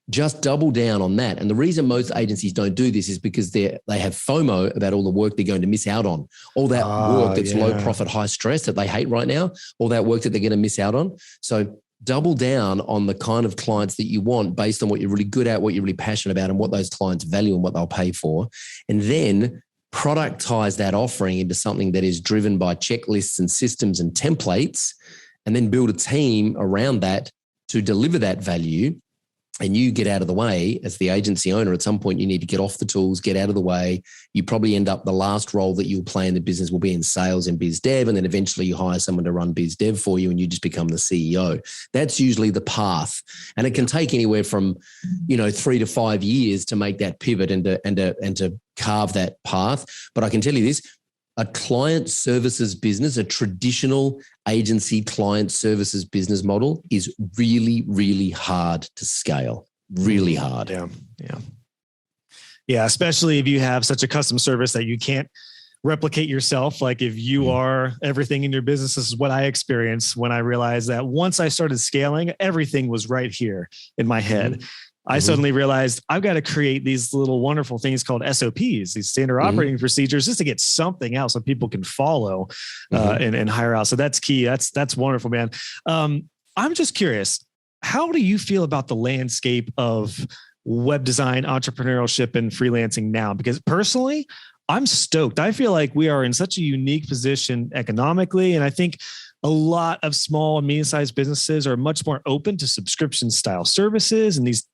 C: just double down on that. And the reason most agencies don't do this is because they have FOMO about all the work they're going to miss out on, all that work that's low profit, high stress that they hate right now, all that work that they're going to miss out on. So double down on the kind of clients that you want based on what you're really good at, what you're really passionate about, and what those clients value and what they'll pay for. And then productize that offering into something that is driven by checklists and systems and templates, and then build a team around that to deliver that value. And you get out of the way as the agency owner. At some point, you need to get off the tools, get out of the way. You probably end up, the last role that you'll play in the business will be in sales and biz dev. And then eventually you hire someone to run biz dev for you and you just become the CEO. That's usually the path. And it can take anywhere from, 3 to 5 years to make that pivot and to carve that path. But I can tell you this, a client services business, a traditional agency client services business model is really, really hard to scale. Really hard.
B: Yeah. Especially if you have such a custom service that you can't replicate yourself. Like if you are everything in your business, this is what I experienced when I realized that once I started scaling, everything was right here in my head. I suddenly realized I've got to create these little wonderful things called SOPs, these standard operating procedures, just to get something else that people can follow and hire out. So that's key. That's wonderful, man. I'm just curious, how do you feel about the landscape of web design, entrepreneurship, and freelancing now? Because personally, I'm stoked. I feel like we are in such a unique position economically. And I think a lot of small and medium-sized businesses are much more open to subscription style services and these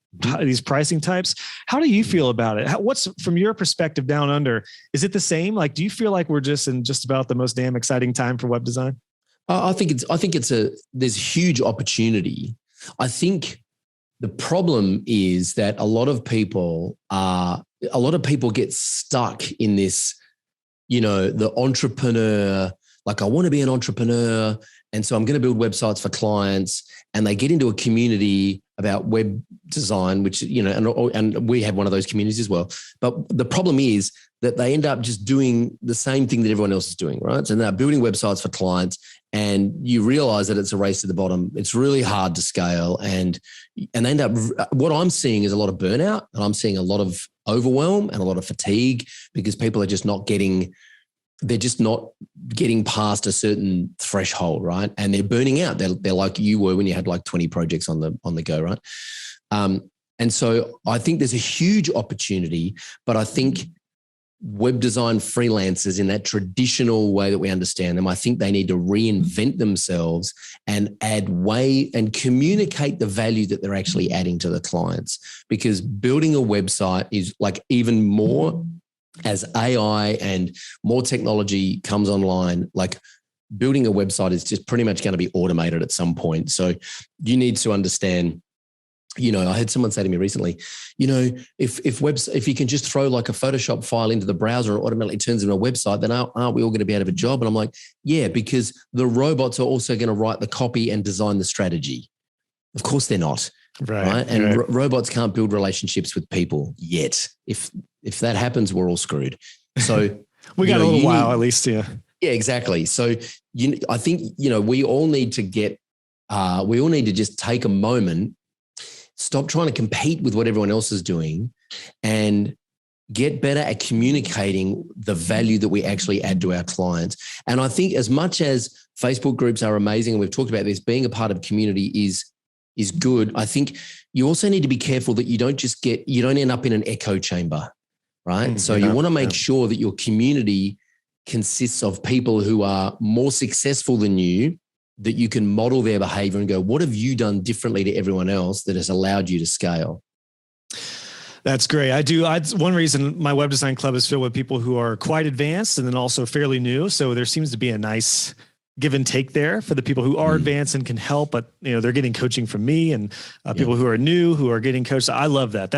B: pricing types. How do you feel about it? What's from your perspective down under? Is it the same? Like, do you feel like we're just in just about the most damn exciting time for web design?
C: I think there's huge opportunity. I think the problem is that a lot of people get stuck in this, the entrepreneur, like I want to be an entrepreneur. And so I'm going to build websites for clients, and they get into a community about web design, which, and we have one of those communities as well. But the problem is that they end up just doing the same thing that everyone else is doing, right? So they're building websites for clients, and you realize that it's a race to the bottom. It's really hard to scale. And they end up, what I'm seeing is a lot of burnout, and I'm seeing a lot of overwhelm and a lot of fatigue because people are just not getting past a certain threshold, right? And they're burning out. They're like you were when you had like 20 projects on the go, right? And so I think there's a huge opportunity, but I think web design freelancers in that traditional way that we understand them, I think they need to reinvent themselves and and communicate the value that they're actually adding to the clients, because building a website is like even more as AI and more technology comes online, like building a website is just pretty much going to be automated at some point. So you need to understand, I had someone say to me recently, if you can just throw like a Photoshop file into the browser and it automatically turns into a website, then aren't we all going to be out of a job? And I'm like, yeah, because the robots are also going to write the copy and design the strategy. Of course they're not. Right. And robots can't build relationships with people yet. If that happens, we're all screwed. So
B: we got a little while at least. Yeah.
C: Yeah, exactly. So I think, we all need to just take a moment, stop trying to compete with what everyone else is doing, and get better at communicating the value that we actually add to our clients. And I think as much as Facebook groups are amazing, and we've talked about this, being a part of community is good. I think you also need to be careful that you don't end up in an echo chamber, right? So you want to make sure that your community consists of people who are more successful than you, that you can model their behavior and go, what have you done differently to everyone else that has allowed you to scale?
B: That's great. One reason my web design club is filled with people who are quite advanced and then also fairly new. So there seems to be a nice give and take there for the people who are advanced and can help, but they're getting coaching from me, and people who are new, who are getting coached. I love that.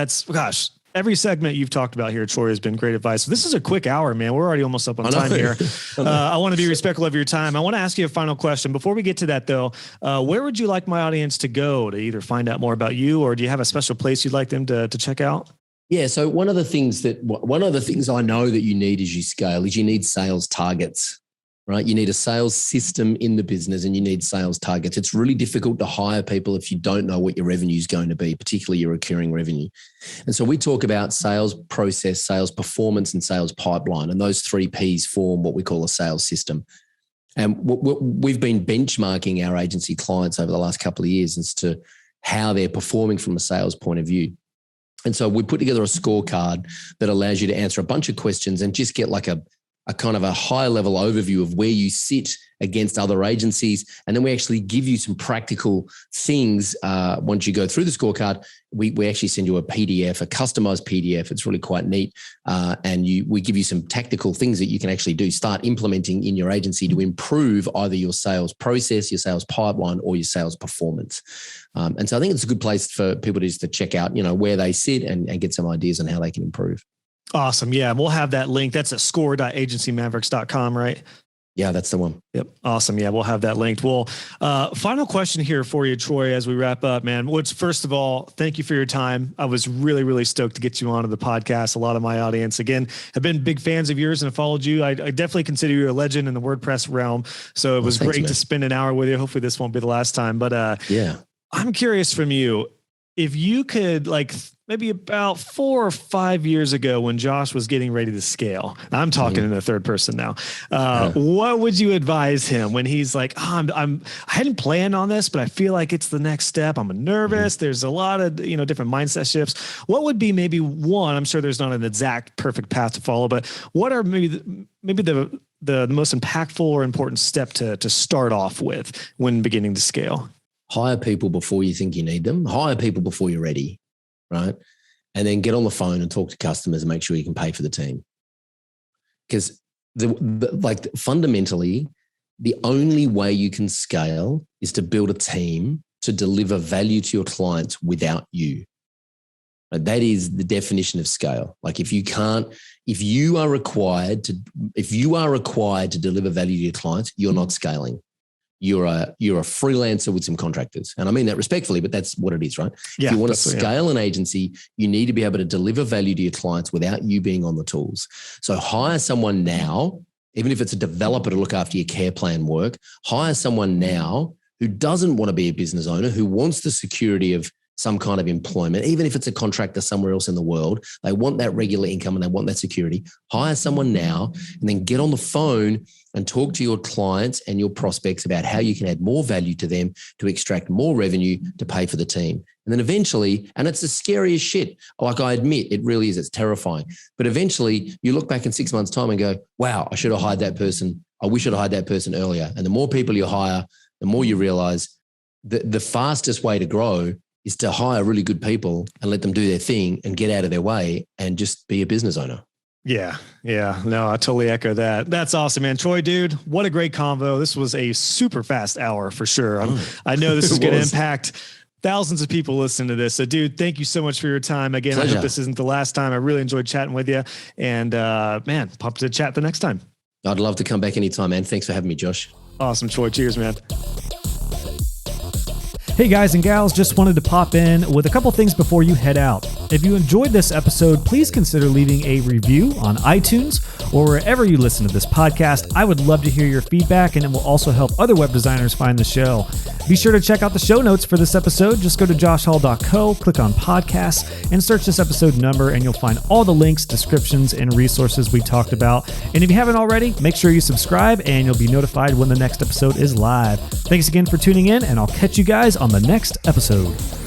B: Every segment you've talked about here, Troy, has been great advice. This is a quick hour, man. We're already almost up on time here. I want to be respectful of your time. I want to ask you a final question. Before we get to that, though, where would you like my audience to go to either find out more about you, or do you have a special place you'd like them to check out?
C: Yeah. So one of the things I know that you need as you scale is you need sales targets. Right? You need a sales system in the business, and you need sales targets. It's really difficult to hire people if you don't know what your revenue is going to be, particularly your recurring revenue. And so we talk about sales process, sales performance, and sales pipeline. And those 3 Ps form what we call a sales system. And we've been benchmarking our agency clients over the last couple of years as to how they're performing from a sales point of view. And so we put together a scorecard that allows you to answer a bunch of questions and just get like a kind of a high level overview of where you sit against other agencies. And then we actually give you some practical things. Once you go through the scorecard, we actually send you a PDF, a customized PDF. It's really quite neat. And we give you some tactical things that you can actually do, start implementing in your agency to improve either your sales process, your sales pipeline, or your sales performance. And so I think it's a good place for people to check out, where they sit and get some ideas on how they can improve.
B: Awesome. Yeah. We'll have that link. That's at score.agencymavericks.com, right?
C: Yeah, that's the one.
B: Yep. Awesome. Yeah. We'll have that linked. Well, final question here for you, Troy, as we wrap up, man. First of all, thank you for your time. I was really, really stoked to get you onto the podcast. A lot of my audience, again, have been big fans of yours and have followed you. I definitely consider you a legend in the WordPress realm. So it was great to spend an hour with you. Hopefully this won't be the last time, but I'm curious from you, if you could, maybe about 4 or 5 years ago when Josh was getting ready to scale, I'm talking in the third person now. What would you advise him when he's like, I hadn't planned on this, but I feel like it's the next step. I'm nervous. There's a lot of, different mindset shifts. What would be maybe one, I'm sure there's not an exact perfect path to follow, but what are maybe the most impactful or important step to start off with when beginning to scale?
C: Hire people before you think you need them. Hire people before you're ready, right? And then get on the phone and talk to customers and make sure you can pay for the team. Because fundamentally, the only way you can scale is to build a team to deliver value to your clients without you. That is the definition of scale. If you are required to deliver value to your clients, you're not scaling. You're a freelancer with some contractors. And I mean that respectfully, but that's what it is, right?
B: Yeah,
C: if you want to scale an agency, you need to be able to deliver value to your clients without you being on the tools. So hire someone now, even if it's a developer to look after your care plan work, hire someone now who doesn't want to be a business owner, who wants the security of some kind of employment, even if it's a contractor somewhere else in the world. They want that regular income and they want that security. Hire someone now and then get on the phone and talk to your clients and your prospects about how you can add more value to them to extract more revenue to pay for the team. And then eventually, and it's the scariest shit. I admit it really is. It's terrifying. But eventually you look back in 6 months' time and go, wow, I should have hired that person. I wish I'd hired that person earlier. And the more people you hire, the more you realize that the fastest way to grow is to hire really good people and let them do their thing and get out of their way and just be a business owner.
B: Yeah. No, I totally echo that. That's awesome, man. Troy, dude, what a great convo. This was a super fast hour for sure. I know this is going to impact thousands of people listening to this. So dude, thank you so much for your time. Again, pleasure. I hope this isn't the last time. I really enjoyed chatting with you, and man, pumped to chat the next time.
C: I'd love to come back anytime, man. Thanks for having me, Josh.
B: Awesome, Troy. Cheers, man. Hey guys and gals, just wanted to pop in with a couple things before you head out. If you enjoyed this episode, please consider leaving a review on iTunes or wherever you listen to this podcast. I would love to hear your feedback, and it will also help other web designers find the show. Be sure to check out the show notes for this episode. Just go to joshhall.co, click on podcasts, and search this episode number, and you'll find all the links, descriptions, and resources we talked about. And if you haven't already, make sure you subscribe, and you'll be notified when the next episode is live. Thanks again for tuning in, and I'll catch you guys on the next episode.